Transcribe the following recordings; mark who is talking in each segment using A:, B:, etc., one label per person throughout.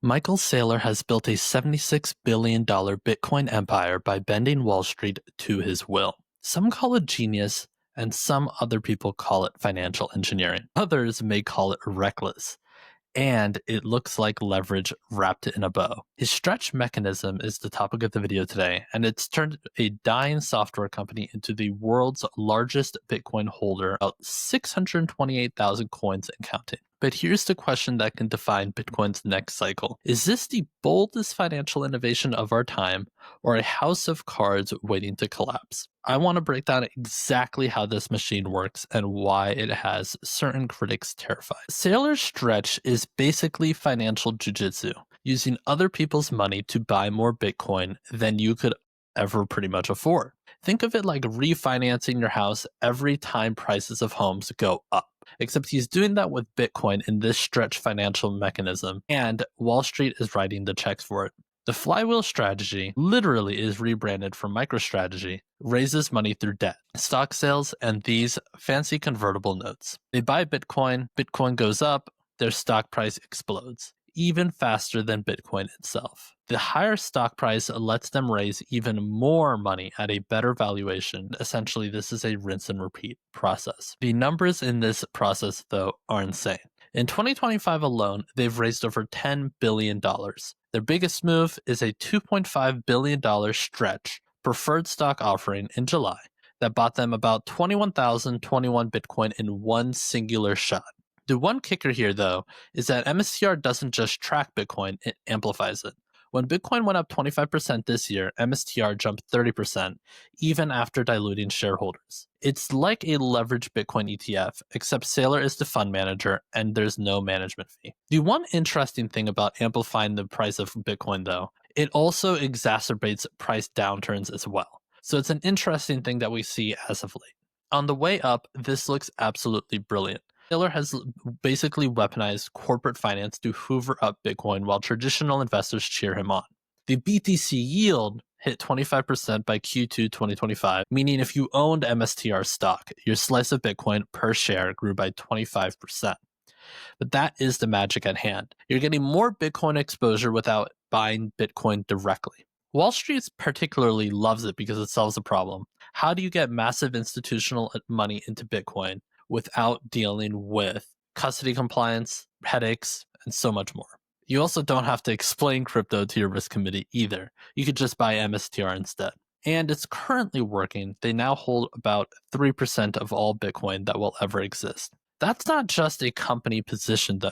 A: Michael Saylor has built a $76 billion Bitcoin empire by bending Wall Street to his will. Some call it genius, and some other people call it financial engineering. Others may call it reckless. And it looks like leverage wrapped in a bow. His stretch mechanism is the topic of the video today, and it's turned a dying software company into the world's largest Bitcoin holder, about 628,000 coins and counting. But here's the question that can define Bitcoin's next cycle. Is this the boldest financial innovation of our time, or a house of cards waiting to collapse? I want to break down exactly how this machine works and why it has certain critics terrified. Saylors Strech is basically financial jujitsu, using other people's money to buy more Bitcoin than you could ever pretty much afford. Think of it like refinancing your house every time prices of homes go up. Except he's doing that with Bitcoin in this stretch financial mechanism, and Wall Street is writing the checks for it. The flywheel strategy literally is rebranded from MicroStrategy, raises money through debt, stock sales, and these fancy convertible notes. They buy Bitcoin, Bitcoin goes up, their stock price explodes, even faster than Bitcoin itself. The higher stock price lets them raise even more money at a better valuation. Essentially, this is a rinse and repeat process. The numbers in this process, though, are insane. In 2025 alone, they've raised over $10 billion. Their biggest move is a $2.5 billion stretch preferred stock offering in July that bought them about 21,021 Bitcoin in one singular shot. The one kicker here, though, is that MSTR doesn't just track Bitcoin, it amplifies it. When Bitcoin went up 25% this year, MSTR jumped 30%, even after diluting shareholders. It's like a leveraged Bitcoin ETF, except Saylor is the fund manager and there's no management fee. The one interesting thing about amplifying the price of Bitcoin, though, it also exacerbates price downturns as well. So it's an interesting thing that we see as of late. On the way up, this looks absolutely brilliant. Saylor has basically weaponized corporate finance to hoover up Bitcoin while traditional investors cheer him on. The BTC yield hit 25% by Q2 2025, meaning if you owned MSTR stock, your slice of Bitcoin per share grew by 25%. But that is the magic at hand. You're getting more Bitcoin exposure without buying Bitcoin directly. Wall Street particularly loves it because it solves a problem. How do you get massive institutional money into Bitcoin without dealing with custody compliance, headaches, and so much more? You also don't have to explain crypto to your risk committee either. You could just buy MSTR instead. And it's currently working. They now hold about 3% of all Bitcoin that will ever exist. That's not just a company position, though.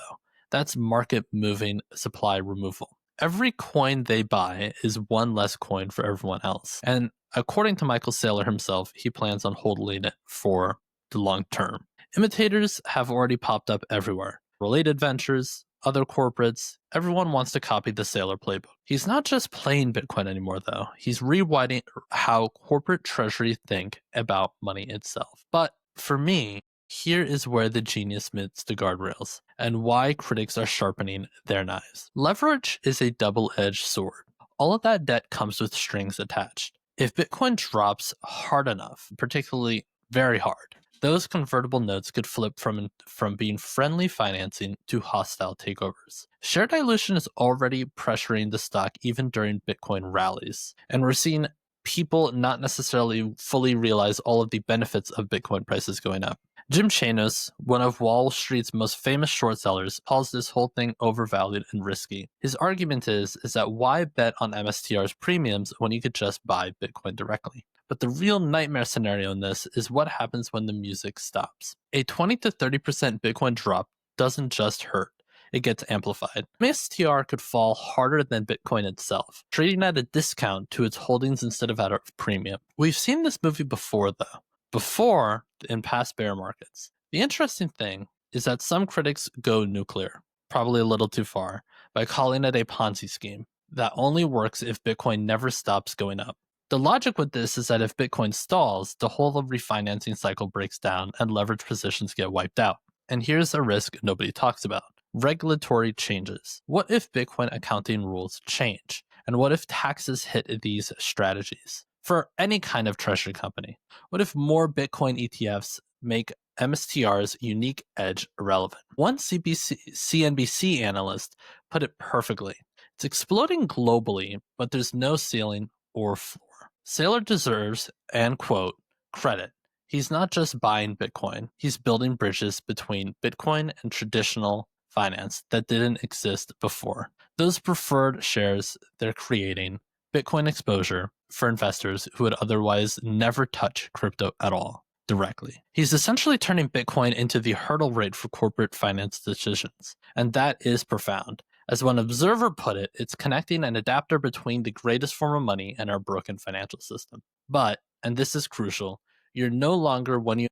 A: That's market moving supply removal. Every coin they buy is one less coin for everyone else. And according to Michael Saylor himself, he plans on holding it for the long term. Imitators have already popped up everywhere. Related ventures, other corporates, everyone wants to copy the Saylor playbook. He's not just playing Bitcoin anymore, though. He's rewriting how corporate treasury think about money itself. But for me, here is where the genius meets the guardrails, and why critics are sharpening their knives. Leverage is a double-edged sword. All of that debt comes with strings attached. If Bitcoin drops hard enough, particularly very hard, those convertible notes could flip from being friendly financing to hostile takeovers. Share dilution is already pressuring the stock even during Bitcoin rallies, and we're seeing people not necessarily fully realize all of the benefits of Bitcoin prices going up. Jim Chanos, one of Wall Street's most famous short sellers, calls this whole thing overvalued and risky. His argument is that why bet on MSTR's premiums when you could just buy Bitcoin directly? But the real nightmare scenario in this is what happens when the music stops. A 20 to 30% Bitcoin drop doesn't just hurt, it gets amplified. MSTR could fall harder than Bitcoin itself, trading at a discount to its holdings instead of at a premium. We've seen this movie before, though. Before, in past bear markets. The interesting thing is that some critics go nuclear, probably a little too far, by calling it a Ponzi scheme that only works if Bitcoin never stops going up. The logic with this is that if Bitcoin stalls, the whole refinancing cycle breaks down and leverage positions get wiped out. And here's a risk nobody talks about: regulatory changes. What if Bitcoin accounting rules change? And what if taxes hit these strategies? For any kind of treasury company, what if more Bitcoin ETFs make MSTR's unique edge irrelevant. One CNBC analyst put it perfectly. It's exploding globally, but there's no ceiling or floor. Saylor deserves, and quote, credit. He's not just buying Bitcoin, he's building bridges between Bitcoin and traditional finance that didn't exist before. Those preferred shares they're creating, Bitcoin exposure for investors who would otherwise never touch crypto at all directly. He's essentially turning Bitcoin into the hurdle rate for corporate finance decisions, and that is profound. As one observer put it, it's connecting an adapter between the greatest form of money and our broken financial system. But, and this is crucial, you're no longer, when you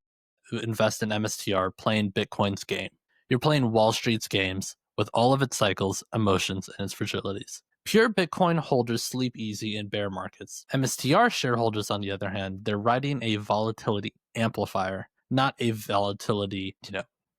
A: invest in MSTR, playing Bitcoin's game. You're playing Wall Street's games with all of its cycles, emotions, and its fragilities. Pure Bitcoin holders sleep easy in bear markets. MSTR shareholders, on the other hand, they're riding a volatility amplifier, not a volatility,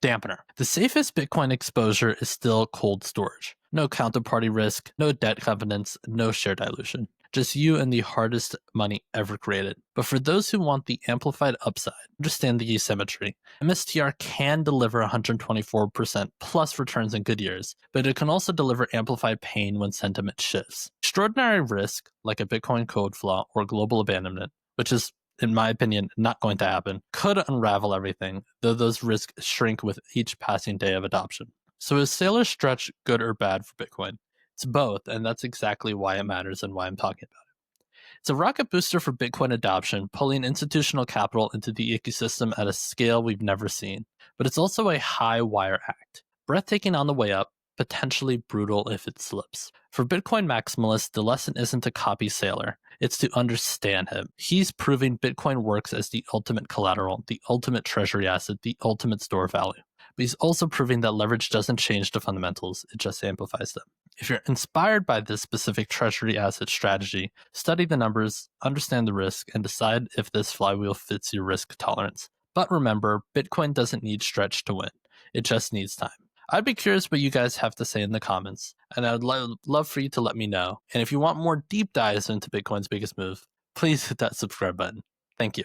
A: dampener. The safest Bitcoin exposure is still cold storage. No counterparty risk, no debt covenants, no share dilution. Just you and the hardest money ever created. But for those who want the amplified upside, understand the asymmetry. MSTR can deliver 124% plus returns in good years, but it can also deliver amplified pain when sentiment shifts. Extraordinary risk, like a Bitcoin code flaw or global abandonment, which is, in my opinion, not going to happen, could unravel everything, though those risks shrink with each passing day of adoption. So is Saylor Stretch good or bad for Bitcoin? It's both, and that's exactly why it matters and why I'm talking about it. It's a rocket booster for Bitcoin adoption, pulling institutional capital into the ecosystem at a scale we've never seen. But it's also a high wire act, breathtaking on the way up, potentially brutal if it slips. For Bitcoin maximalists, the lesson isn't to copy Saylor, it's to understand him. He's proving Bitcoin works as the ultimate collateral, the ultimate treasury asset, the ultimate store of value. But he's also proving that leverage doesn't change the fundamentals, it just amplifies them. If you're inspired by this specific treasury asset strategy, study the numbers, understand the risk, and decide if this flywheel fits your risk tolerance. But remember, Bitcoin doesn't need Stretch to win. It just needs time. I'd be curious what you guys have to say in the comments, and I'd love for you to let me know. And if you want more deep dives into Bitcoin's biggest move, please hit that subscribe button. Thank you.